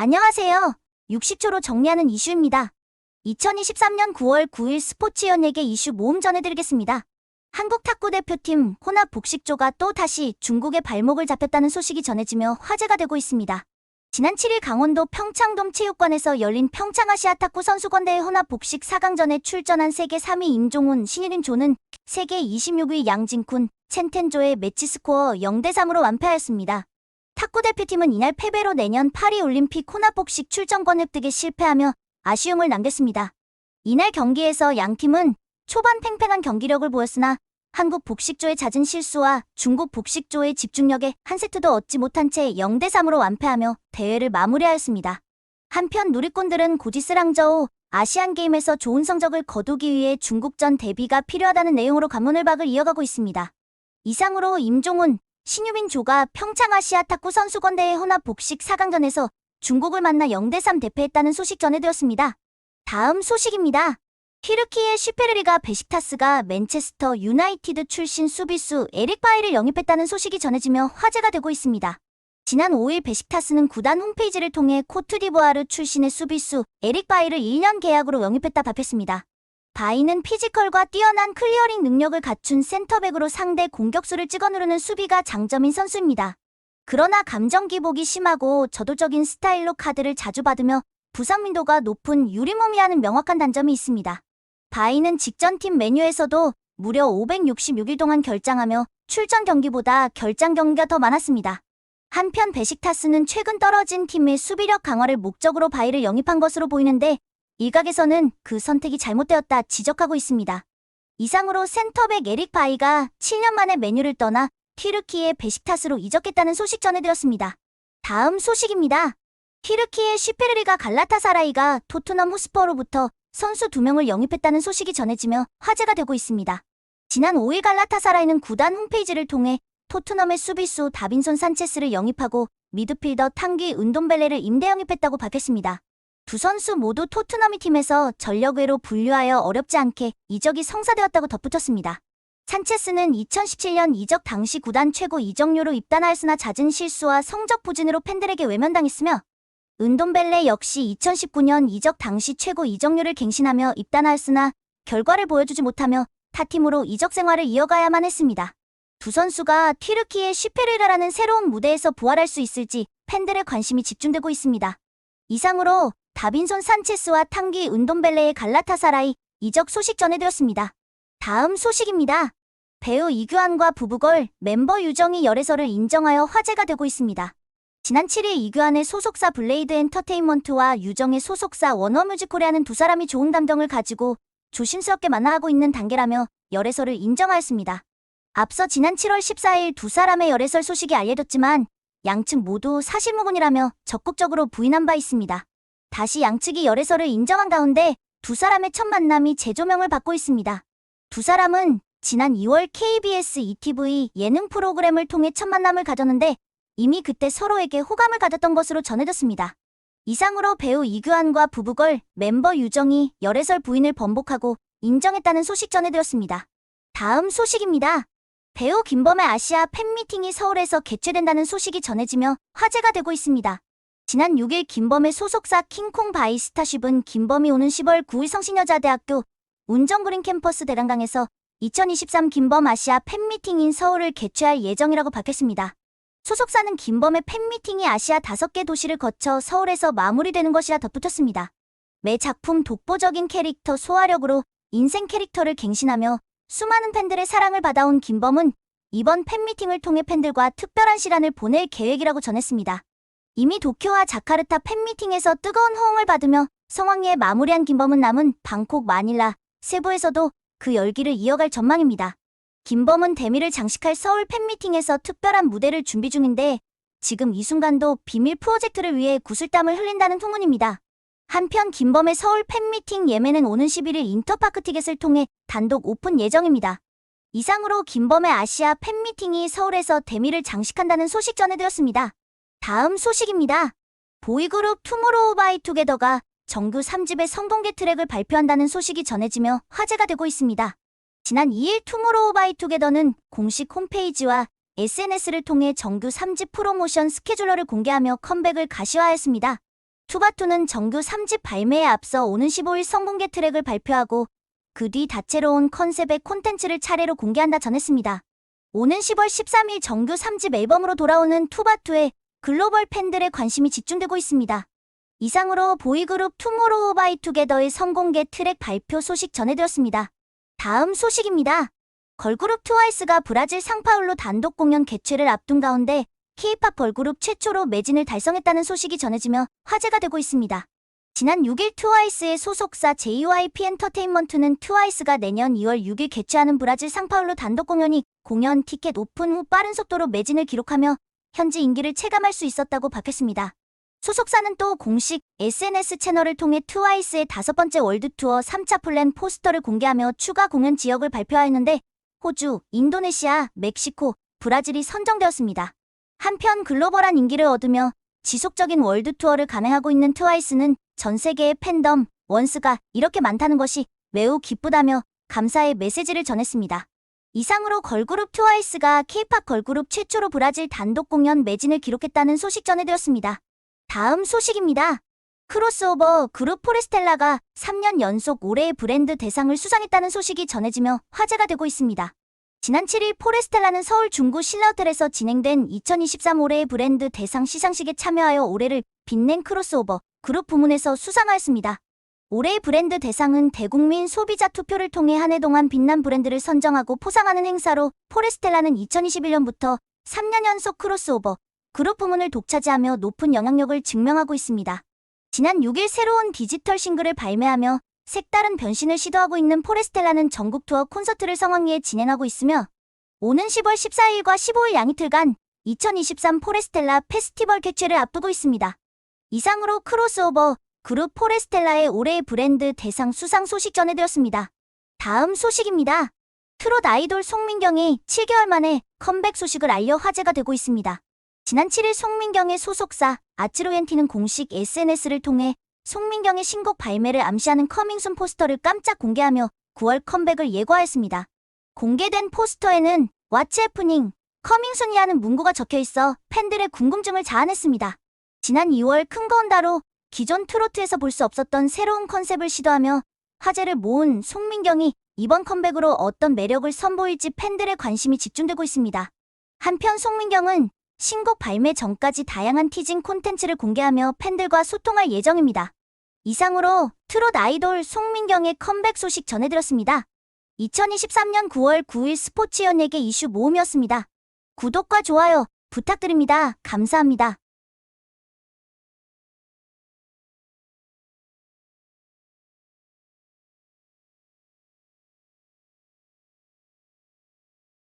안녕하세요. 60초로 정리하는 이슈입니다. 2023년 9월 9일 스포츠 연예계 이슈 모음 전해드리겠습니다. 한국 탁구 대표팀 혼합 복식조가 또 다시 중국의 발목을 잡혔다는 소식이 전해지며 화제가 되고 있습니다. 지난 7일 강원도 평창돔 체육관에서 열린 평창아시아 탁구 선수권대회 혼합 복식 4강전에 출전한 세계 3위 임종훈, 신유린 조는 세계 26위 양진쿤, 첸텐조의 매치 스코어 0대3으로 완패하였습니다. 탁구 대표팀은 이날 패배로 내년 파리 올림픽 혼합 복식 출전권 획득에 실패하며 아쉬움을 남겼습니다. 이날 경기에서 양팀은 초반 팽팽한 경기력을 보였으나 한국 복식조의 잦은 실수와 중국 복식조의 집중력에 한 세트도 얻지 못한 채 0대3으로 완패하며 대회를 마무리하였습니다. 한편 누리꾼들은 고지스랑저우 아시안게임에서 좋은 성적을 거두기 위해 중국전 대비가 필요하다는 내용으로 관문을 박을 이어가고 있습니다. 이상으로 임종훈, 신유민 조가 평창아시아 탁구 선수권대회 혼합 복식 4강전에서 중국을 만나 0대3 대패했다는 소식 전해드렸습니다. 다음 소식입니다. 튀르키예 슈페르리가 베식타스가 맨체스터 유나이티드 출신 수비수 에릭 바이를 영입했다는 소식이 전해지며 화제가 되고 있습니다. 지난 5일 베식타스는 구단 홈페이지를 통해 코트디부아르 출신의 수비수 에릭 바이를 1년 계약으로 영입했다 발표했습니다. 바이는 피지컬과 뛰어난 클리어링 능력을 갖춘 센터백으로 상대 공격수를 찍어 누르는 수비가 장점인 선수입니다. 그러나 감정 기복이 심하고 저돌적인 스타일로 카드를 자주 받으며 부상 민도가 높은 유리몸이라는 명확한 단점이 있습니다. 바이는 직전 팀 메뉴에서도 무려 566일 동안 결장하며 출전 경기보다 결장 경기가 더 많았습니다. 한편 베식타스는 최근 떨어진 팀의 수비력 강화를 목적으로 바이를 영입한 것으로 보이는데 일각에서는 그 선택이 잘못되었다 지적하고 있습니다. 이상으로 센터백 에릭 바이가 7년 만에 맨유를 떠나 튀르키예 베식타스로 이적했다는 소식 전해드렸습니다. 다음 소식입니다. 튀르키예 슈페르리가 갈라타사라이가 토트넘 호스퍼로부터 선수 2명을 영입했다는 소식이 전해지며 화제가 되고 있습니다. 지난 5일 갈라타사라이는 구단 홈페이지를 통해 토트넘의 수비수 다빈손 산체스를 영입하고 미드필더 탕귀 은돔벨레를 임대 영입했다고 밝혔습니다. 두 선수 모두 토트넘이 팀에서 전력외로 분류하여 어렵지 않게 이적이 성사되었다고 덧붙였습니다. 산체스는 2017년 이적 당시 구단 최고 이적료로 입단하였으나 잦은 실수와 성적 부진으로 팬들에게 외면당했으며 은돔벨레 역시 2019년 이적 당시 최고 이적료를 갱신하며 입단하였으나 결과를 보여주지 못하며 타 팀으로 이적 생활을 이어가야만 했습니다. 두 선수가 튀르키예 슈페르리가라는 새로운 무대에서 부활할 수 있을지 팬들의 관심이 집중되고 있습니다. 이상으로 다빈손 산체스와 탕귀 은돔벨레의 갈라타사라이 이적 소식 전해드렸습니다. 다음 소식입니다. 배우 이규환과 부부걸 멤버 유정이 열애설을 인정하여 화제가 되고 있습니다. 지난 7일 이규환의 소속사 블레이드 엔터테인먼트와 유정의 소속사 워너뮤직코리아는 두 사람이 좋은 감정을 가지고 조심스럽게 만나고 있는 단계라며 열애설을 인정하였습니다. 앞서 지난 7월 14일 두 사람의 열애설 소식이 알려졌지만 양측 모두 사실무근이라며 적극적으로 부인한 바 있습니다. 다시 양측이 열애설을 인정한 가운데 두 사람의 첫 만남이 재조명을 받고 있습니다. 두 사람은 지난 2월 KBS ETV 예능 프로그램을 통해 첫 만남을 가졌는데 이미 그때 서로에게 호감을 가졌던 것으로 전해졌습니다. 이상으로 배우 이규환과 부부걸 멤버 유정이 열애설 부인을 번복하고 인정했다는 소식 전해드렸습니다. 다음 소식입니다. 배우 김범의 아시아 팬미팅이 서울에서 개최된다는 소식이 전해지며 화제가 되고 있습니다. 지난 6일 김범의 소속사 킹콩 바이스타쉽은 김범이 오는 10월 9일 성신여자대학교 운정그린 캠퍼스 대랑당에서 2023 김범 아시아 팬미팅인 서울을 개최할 예정이라고 밝혔습니다. 소속사는 김범의 팬미팅이 아시아 5개 도시를 거쳐 서울에서 마무리되는 것이라 덧붙였습니다. 매 작품 독보적인 캐릭터 소화력으로 인생 캐릭터를 갱신하며 수많은 팬들의 사랑을 받아온 김범은 이번 팬미팅을 통해 팬들과 특별한 시간을 보낼 계획이라고 전했습니다. 이미 도쿄와 자카르타 팬미팅에서 뜨거운 호응을 받으며 성황리에 마무리한 김범은 남은 방콕, 마닐라, 세부에서도 그 열기를 이어갈 전망입니다. 김범은 데미를 장식할 서울 팬미팅에서 특별한 무대를 준비 중인데 지금 이 순간도 비밀 프로젝트를 위해 구슬땀을 흘린다는 소문입니다. 한편 김범의 서울 팬미팅 예매는 오는 11일 인터파크 티켓을 통해 단독 오픈 예정입니다. 이상으로 김범의 아시아 팬미팅이 서울에서 데미를 장식한다는 소식 전해드렸습니다. 다음 소식입니다. 보이그룹 투모로우바이투게더가 정규 3집의 성공개 트랙을 발표한다는 소식이 전해지며 화제가 되고 있습니다. 지난 2일 투모로우바이투게더는 공식 홈페이지와 SNS를 통해 정규 3집 프로모션 스케줄러를 공개하며 컴백을 가시화했습니다. 투바투는 정규 3집 발매에 앞서 오는 15일 선공개 트랙을 발표하고 그 뒤 다채로운 컨셉의 콘텐츠를 차례로 공개한다 전했습니다. 오는 10월 13일 정규 3집 앨범으로 돌아오는 투바투에 글로벌 팬들의 관심이 집중되고 있습니다. 이상으로 보이그룹 투모로우바이투게더의 선공개 트랙 발표 소식 전해드렸습니다. 다음 소식입니다. 걸그룹 트와이스가 브라질 상파울루 단독 공연 개최를 앞둔 가운데 K-팝 걸그룹 최초로 매진을 달성했다는 소식이 전해지며 화제가 되고 있습니다. 지난 6일 트와이스의 소속사 JYP 엔터테인먼트는 트와이스가 내년 2월 6일 개최하는 브라질 상파울루 단독 공연이 공연 티켓 오픈 후 빠른 속도로 매진을 기록하며 현지 인기를 체감할 수 있었다고 밝혔습니다. 소속사는 또 공식 SNS 채널을 통해 트와이스의 5번째 월드투어 3차 플랜 포스터를 공개하며 추가 공연 지역을 발표하였는데 호주, 인도네시아, 멕시코, 브라질이 선정되었습니다. 한편 글로벌한 인기를 얻으며 지속적인 월드투어를 감행하고 있는 트와이스는 전 세계의 팬덤, 원스가 이렇게 많다는 것이 매우 기쁘다며 감사의 메시지를 전했습니다. 이상으로 걸그룹 트와이스가 K-팝 걸그룹 최초로 브라질 단독 공연 매진을 기록했다는 소식 전해드렸습니다. 다음 소식입니다. 크로스오버 그룹 포레스텔라가 3년 연속 올해의 브랜드 대상을 수상했다는 소식이 전해지며 화제가 되고 있습니다. 지난 7일 포레스텔라는 서울 중구 신라호텔에서 진행된 2023 올해의 브랜드 대상 시상식에 참여하여 올해를 빛낸 크로스오버 그룹 부문에서 수상하였습니다. 올해의 브랜드 대상은 대국민 소비자 투표를 통해 한 해 동안 빛난 브랜드를 선정하고 포상하는 행사로 포레스텔라는 2021년부터 3년 연속 크로스오버 그룹 부문을 독차지하며 높은 영향력을 증명하고 있습니다. 지난 6일 새로운 디지털 싱글을 발매하며 색다른 변신을 시도하고 있는 포레스텔라는 전국 투어 콘서트를 성황리에 진행하고 있으며 오는 10월 14일과 15일 양이틀간 2023 포레스텔라 페스티벌 개최를 앞두고 있습니다. 이상으로 크로스오버 그룹 포레스텔라의 올해의 브랜드 대상 수상 소식 전해드렸습니다. 다음 소식입니다. 트롯 아이돌 송민경이 7개월 만에 컴백 소식을 알려 화제가 되고 있습니다. 지난 7일 송민경의 소속사 아츠로엔티는 공식 SNS를 통해 송민경의 신곡 발매를 암시하는 커밍순 포스터를 깜짝 공개하며 9월 컴백을 예고하였습니다. 공개된 포스터에는 What's happening? 커밍순이라는 문구가 적혀있어 팬들의 궁금증을 자아냈습니다. 지난 2월 큰 거 온다로 기존 트로트에서 볼 수 없었던 새로운 컨셉을 시도하며 화제를 모은 송민경이 이번 컴백으로 어떤 매력을 선보일지 팬들의 관심이 집중되고 있습니다. 한편 송민경은 신곡 발매 전까지 다양한 티징 콘텐츠를 공개하며 팬들과 소통할 예정입니다. 이상으로 트롯 아이돌 송민경의 컴백 소식 전해드렸습니다. 2023년 9월 9일 스포츠 연예계 이슈 모음이었습니다. 구독과 좋아요 부탁드립니다. 감사합니다.